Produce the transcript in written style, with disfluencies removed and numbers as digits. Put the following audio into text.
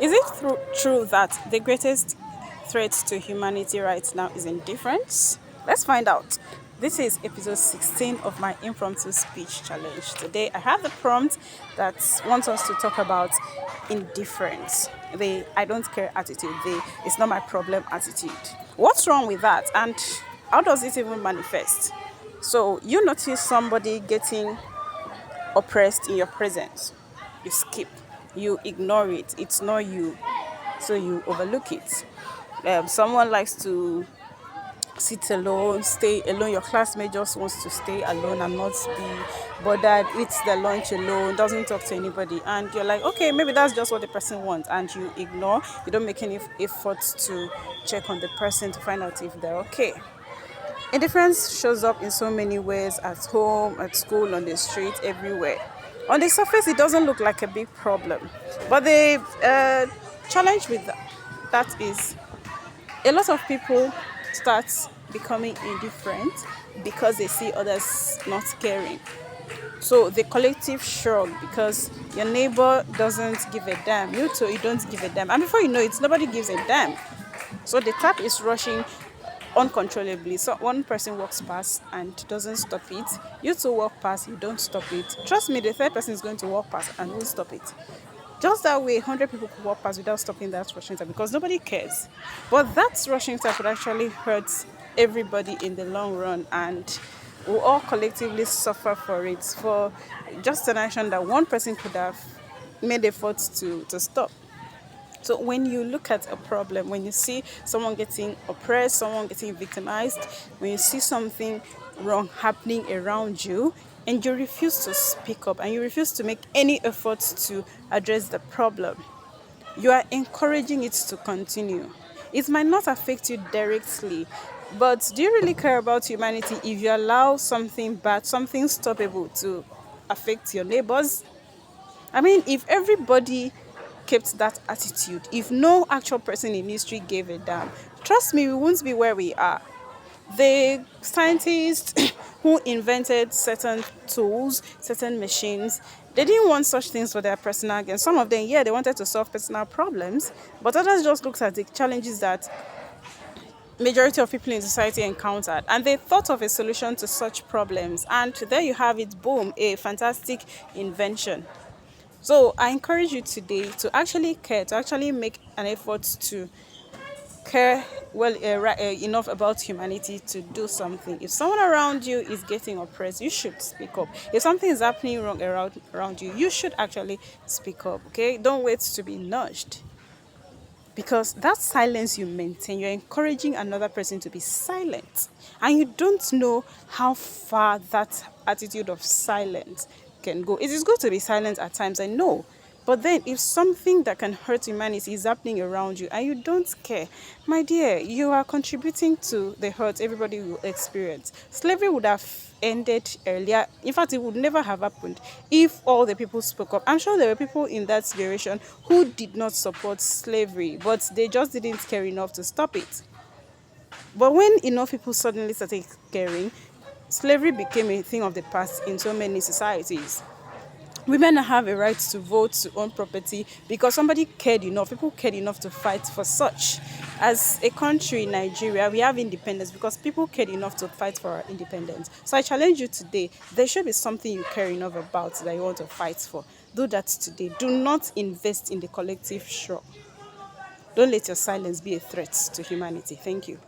Is it true that the greatest threat to humanity right now is indifference? Let's find out. This is episode 16 of my impromptu speech challenge. Today I have the prompt that wants us to talk about indifference. The I don't care attitude, the it's not my problem attitude. What's wrong with that and how does it even manifest? So you notice somebody getting oppressed in your presence, you skip, you ignore it, it's not you, so you overlook it. Someone likes to sit alone, stay alone. Your classmate just wants to stay alone and not be bothered, eats the lunch alone, doesn't talk to anybody, and you're like, okay, maybe that's just what the person wants, and you ignore, you don't make any efforts to check on the person to find out if they're okay. Indifference shows up in so many ways at home, at school, on the street, everywhere. On the surface, it doesn't look like a big problem. But the challenge with that is a lot of people start becoming indifferent because they see others not caring. So the collective shrug because your neighbor doesn't give a damn. You too, you don't give a damn. And before you know it, nobody gives a damn. So the tap is rushing uncontrollably. So one person walks past and doesn't stop it. You two walk past, you don't stop it. Trust me, the third person is going to walk past and will stop it. Just that way, 100 people could walk past without stopping that rushing tap because nobody cares. But that rushing tap would actually hurt everybody in the long run, and we'll all collectively suffer for it. For just an action that one person could have made efforts to stop. So when you look at a problem, when you see someone getting oppressed, someone getting victimized, when you see something wrong happening around you, and you refuse to speak up and you refuse to make any efforts to address the problem, you are encouraging it to continue. It might not affect you directly, but do you really care about humanity if you allow something bad, something stoppable to affect your neighbors? I mean, if everybody kept that attitude, if no actual person in history gave a damn, trust me, we won't be where we are. The scientists who invented certain tools, certain machines, they didn't want such things for their personal gain. Some of them, yeah, they wanted to solve personal problems, but others just looked at the challenges that majority of people in society encountered, and they thought of a solution to such problems, and there you have it, boom, a fantastic invention. So I encourage you today to actually care, to actually make an effort to care enough about humanity to do something. If someone around you is getting oppressed, you should speak up. If something is happening wrong around you, you should actually speak up. Okay, don't wait to be nudged. Because that silence you maintain, you're encouraging another person to be silent. And you don't know how far that attitude of silence can go. It is good to be silent at times, I know. But then if something that can hurt humanity is happening around you and you don't care, my dear, you are contributing to the hurt everybody will experience. Slavery would have ended earlier. In fact, it would never have happened if all the people spoke up. I'm sure there were people in that generation who did not support slavery, but they just didn't care enough to stop it. But when enough people suddenly started caring, slavery became a thing of the past in so many societies. Women have a right to vote, to own property, because somebody cared enough, people cared enough to fight for such. As a country, Nigeria, we have independence because people cared enough to fight for our independence. So I challenge you today, there should be something you care enough about that you want to fight for. Do that today. Do not invest in the collective shrug. Don't let your silence be a threat to humanity. Thank you.